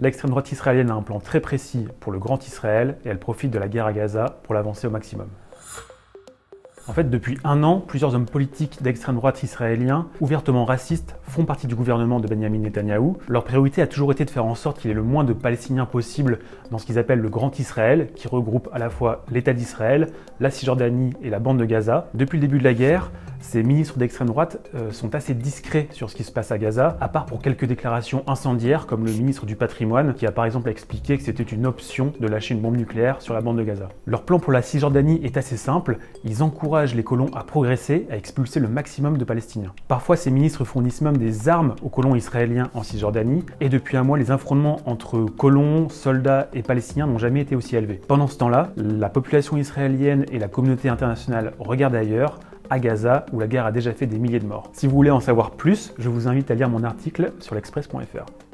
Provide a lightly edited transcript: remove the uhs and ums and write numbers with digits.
L'extrême droite israélienne a un plan très précis pour le Grand Israël et elle profite de la guerre à Gaza pour l'avancer au maximum. En fait, depuis un an, plusieurs hommes politiques d'extrême droite israéliens, ouvertement racistes, font partie du gouvernement de Benjamin Netanyahou. Leur priorité a toujours été de faire en sorte qu'il y ait le moins de Palestiniens possible dans ce qu'ils appellent le Grand Israël, qui regroupe à la fois l'État d'Israël, la Cisjordanie et la bande de Gaza. Depuis le début de la guerre, ces ministres d'extrême droite sont assez discrets sur ce qui se passe à Gaza, à part pour quelques déclarations incendiaires, comme le ministre du Patrimoine, qui a par exemple expliqué que c'était une option de lâcher une bombe nucléaire sur la bande de Gaza. Leur plan pour la Cisjordanie est assez simple, ils encouragent les colons à progresser, à expulser le maximum de Palestiniens. Parfois, ces ministres fournissent même des armes aux colons israéliens en Cisjordanie, et depuis un mois, les affrontements entre colons, soldats et Palestiniens n'ont jamais été aussi élevés. Pendant ce temps-là, la population israélienne et la communauté internationale regardent ailleurs, à Gaza, où la guerre a déjà fait des milliers de morts. Si vous voulez en savoir plus, je vous invite à lire mon article sur l'express.fr.